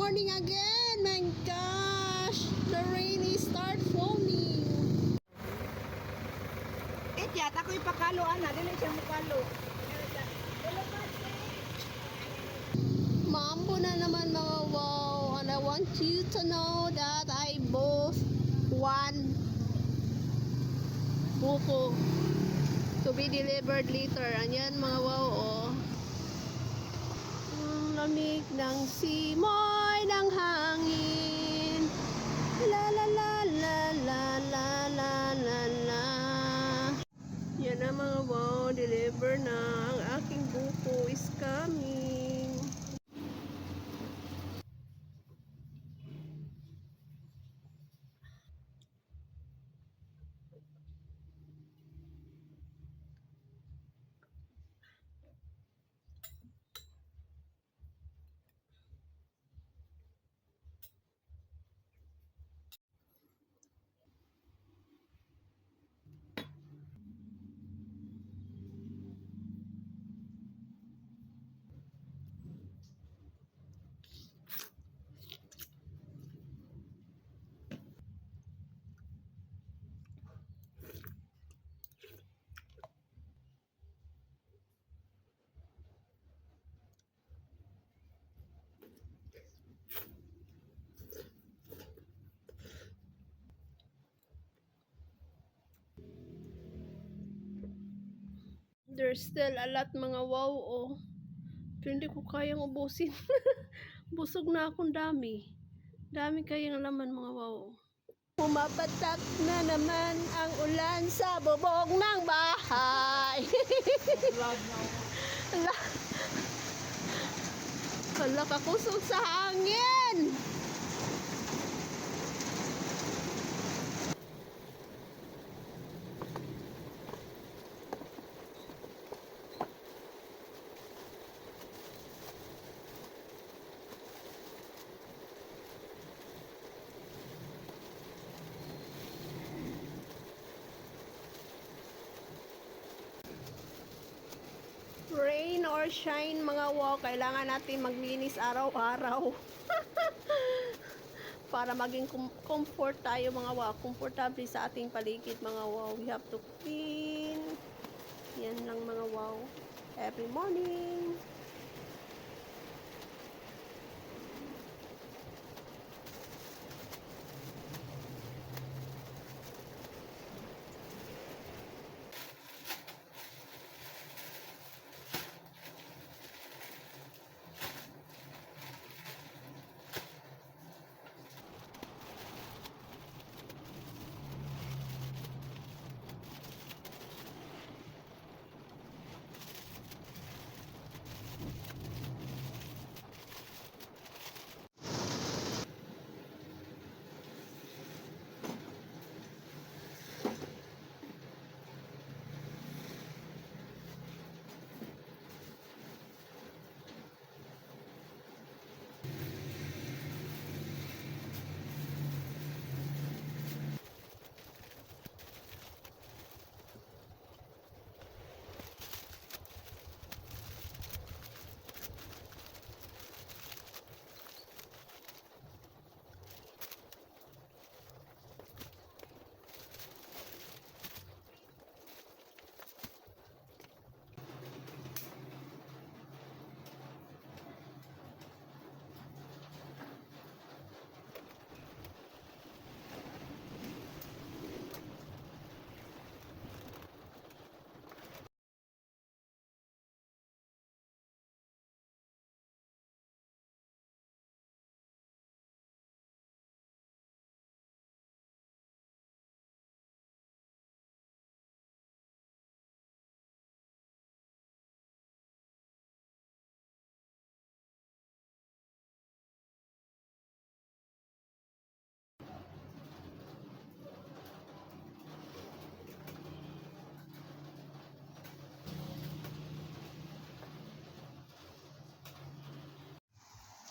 morning again. My gosh, the rain is start falling. Yata ko ipakalo ana, dili siya mukalo. Mambo na naman mga wow. And I want you to know that I both one buko to be delivered later. Anyan mga wow oh. Ang lamig ng simoy ng hangin. La la la la la la la la la. Yan na mga wow, deliver na. Ang aking buko is coming. There's still a lot mga wow oh. Pero hindi ko kayang ubusin. Busog na akong dami. Dami kayang laman mga wow. Pumapatak na naman ang ulan sa bubong ng bahay. Hala. Hala, kakusog sa hangin. Rain or shine mga wow, kailangan natin maglinis araw-araw. Para maging comfort tayo mga wow, komportable sa ating paligid mga wow. We have to clean. Yan lang mga wow. Every morning.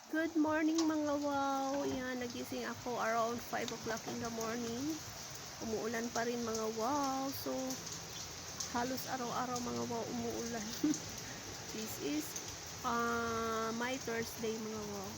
Good morning mga wow. Yan, nagising ako around 5 o'clock in the morning. Umuulan pa rin mga wow. So, halos araw-araw mga wow umuulan. This is my Thursday mga wow.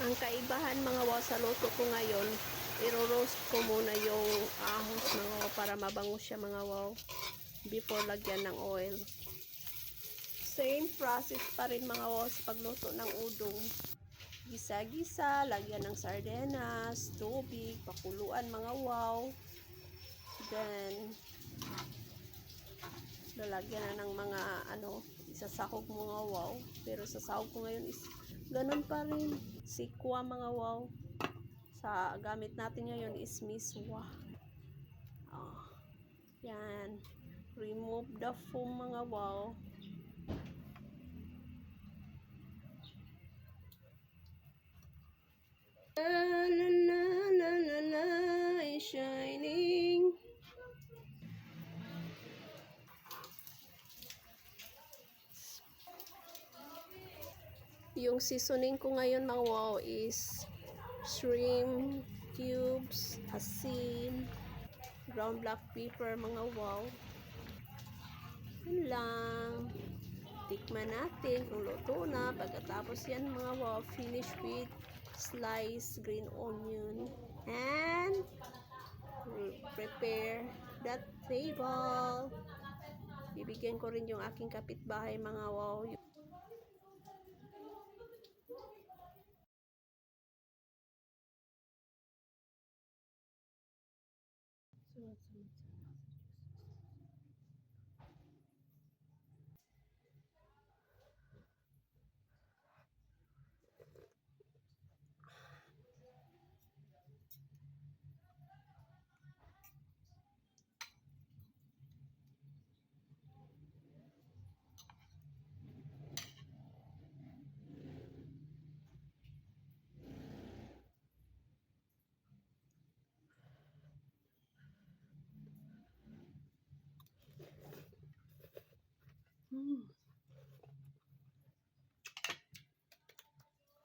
Ang kaibahan mga wow sa luto ko ngayon, iro-roast ko muna yung ahos mga wow para mabango siya mga wow before lagyan ng oil. Same process pa rin mga wow sa pagluto ng udong. Gisa-gisa, lagyan ng sardenas, tubig, pakuluan mga wow. Then, lalagyan na ng mga isasahog mga wow. Pero sa sahog ko ngayon is ganun pa rin. Sikwa mga wow. Sa gamit natin ngayon is miswa. Oh, yan. Remove the foam mga wow. La la la la la la is shining. Yung seasoning ko ngayon mga wow is shrimp cubes, asin, ground black pepper mga wow. Yun lang. Tikman natin kung luto na. Pagkatapos yan mga wow, finish with sliced green onion and prepare that table. Bibigyan ko rin yung aking kapitbahay mga wow.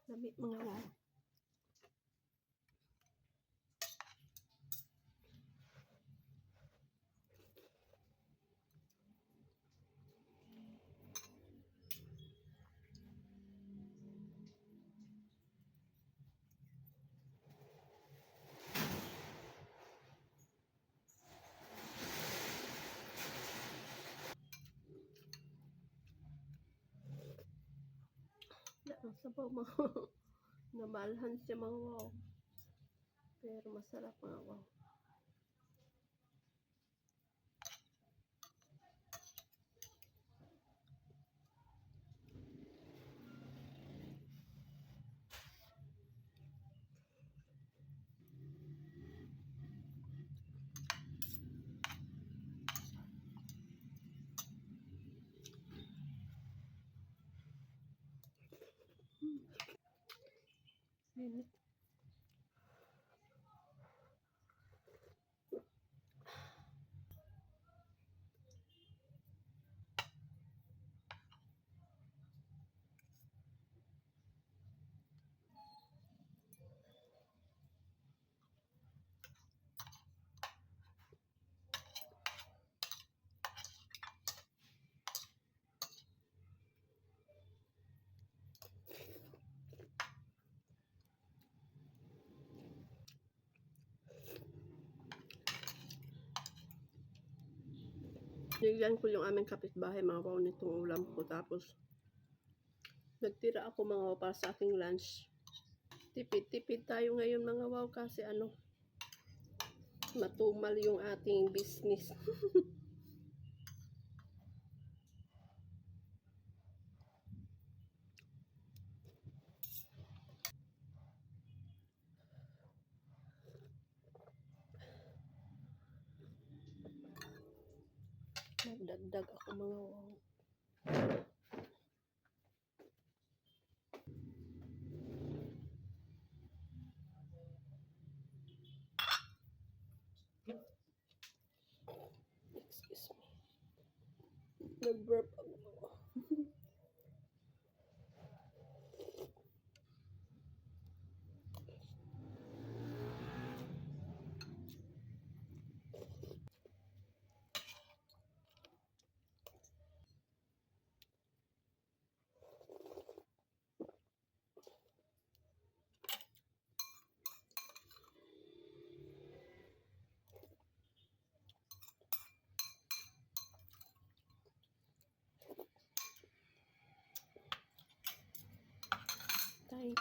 Lamig mga wow. Ang sabaw mga namalhan siya mga wow. Pero masarap mga wow. Minute. Nilagyan ko yung aming kapitbahay mga wow nitong ulam ko. Tapos nagtira ako mga wow para sa aking lunch. Tipid-tipid tayo ngayon mga wow kasi matumal yung ating business. Nagdagdag ako mga wow. Excuse me. Nag-burp ako mga wow.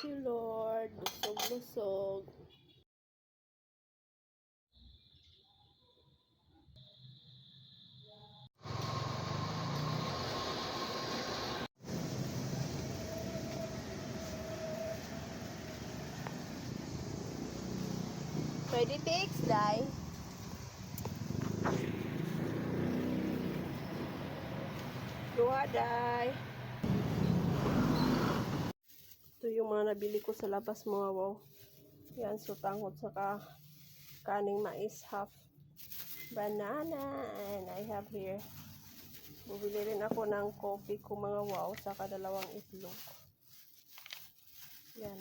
you, Lord. Lusog-lusog. Pwede takes, Day. Luha, Day. Ito yung mga nabili ko sa labas, mga wow. Yan, sutanghot saka kaning mais, half banana, and I have here. Bumili rin ako ng coffee ko, mga wow, saka dalawang itlog. Yan.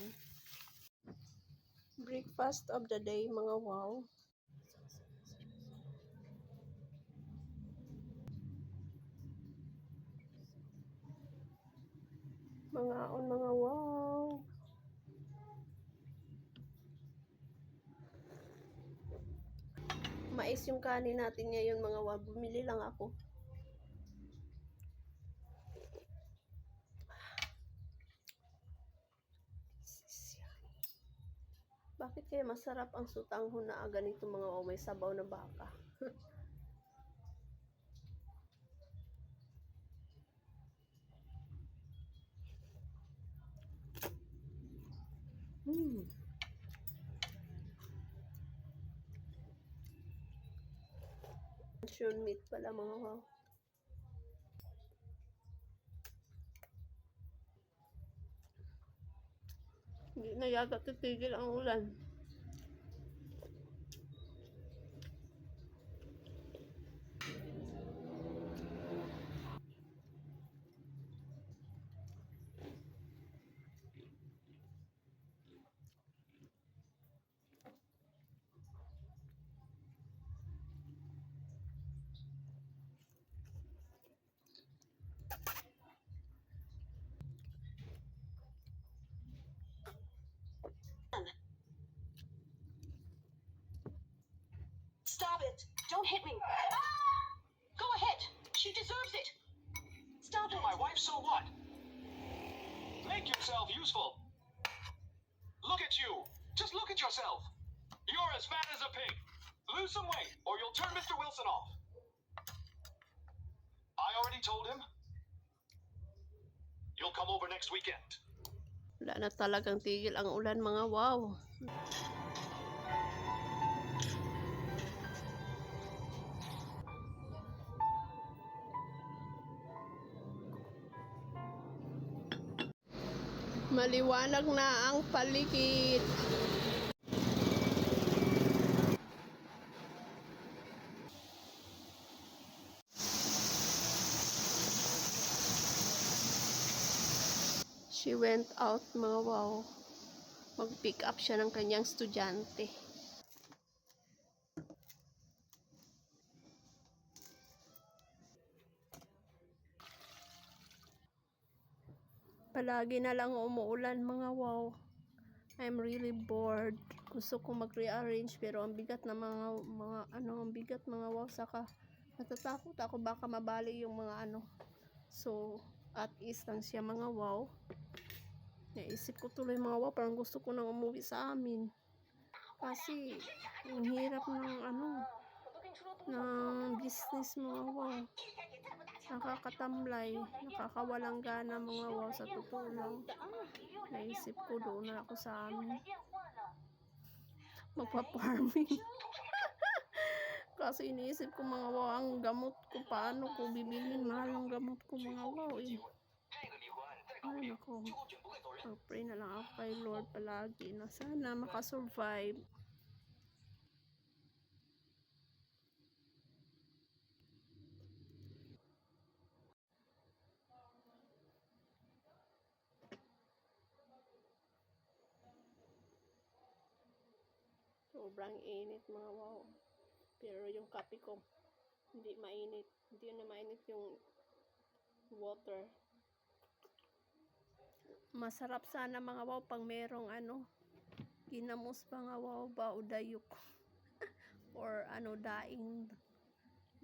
Breakfast of the day, mga wow. Mga wow. Mais yung kanin natin ngayon, mga wow. Bumili lang ako. Bakit kaya masarap ang sutanghon na ganito, mga wow, may sabaw na baka? Luncheon meat pala, mga wow. Hindi na yata titigil ang ulan. Stop it! Don't hit me! Go ahead! She deserves it! Stop it! My wife, so what? Make yourself useful. Look at you. Just look at yourself. You're as fat as a pig. Lose some weight, or you'll turn Mr. Wilson off. I already told him. You'll come over next weekend. Wala na talagang tigil ang ulan, mga wow. Maliwanag na ang paligid. She went out, mga wow. Mag-pick up siya ng kanyang estudyante. Palagi na lang umuulan, mga wow. I'm really bored. Gusto ko mag-rearrange pero ang bigat na ang bigat, mga wow, saka natatakot ako baka mabali yung mga ano. So, at ease lang siya, mga wow. Naisip ko tuloy, mga wow, parang gusto ko nang umuwi sa amin. Kasi, ang hirap ng business, mga wow. Nakakatamlay, nakakawalang gana, mga wow, sa totoo lang. Naisip ko doon na ako sa amin. Magpa-farming. Kasi iniisip ko, mga wow, ang gamot ko, paano ko bibilhin? Mahal ang gamot ko, mga wow, eh. Ay, nako. Mag-pray na lang ako kay Lord palagi na sana makasurvive. Sobrang init, mga wow. Pero yung kape ko, hindi mainit. Hindi na mainit yung water. Masarap sana, mga wow, pag merong ginamos, mga wow, ba o dayok. Or daing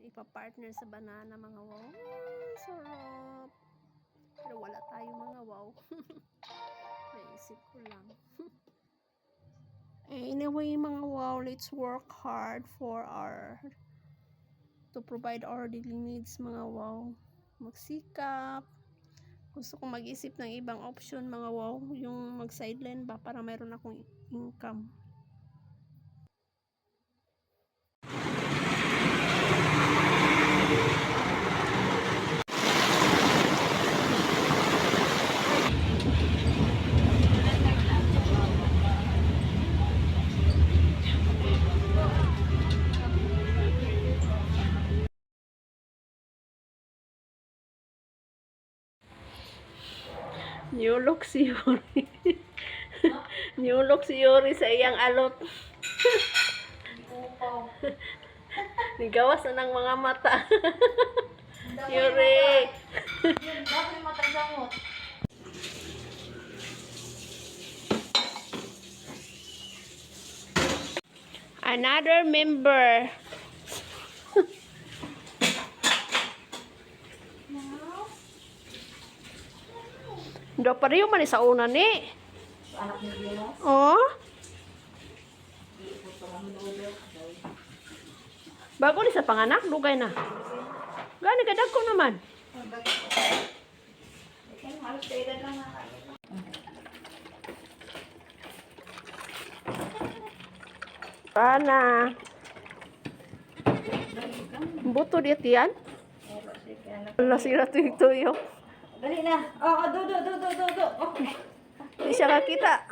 ipapartner sa banana, mga wow. Sarap. Pero wala tayo, mga wow. Kaisip ko lang. Anyway, mga wow, let's work hard for to provide our daily needs, mga wow. Magsikap. Gusto kong mag-isip ng ibang option, mga wow. Yung mag-sideline ba para mayroon akong income. New look si Yuri. New look si Yuri sa iyang alot. Nigawas na ng mga mata. Yuri. Bakit matagamot? Another member. Do pareho man sa una ni. Anak ni Dino. Oh. Bago ni sa panganak, dugay na. Gani kadag ko naman. Halos sa edad lang na. Pana. Buto diet yan. Wala sira tuyok-tuyok. Dali na. Oh, do. Oh. Di siya kakita.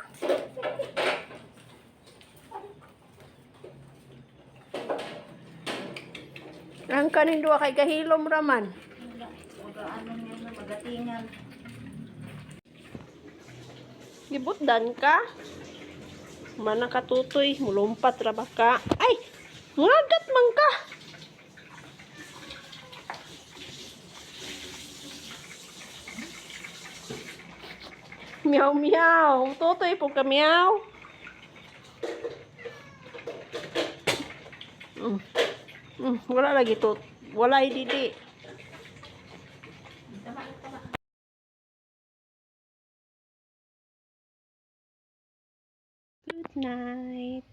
Ang kanin duwa kay kahilom raman. Ano niya, magatingan. Gibutdan ka. Mana katutoy, mulumpat ra ba ka? Ay, ngagat man ka. Meow meow. Tutoy po ka meow. Wala lagi to. Wala didi. Good night.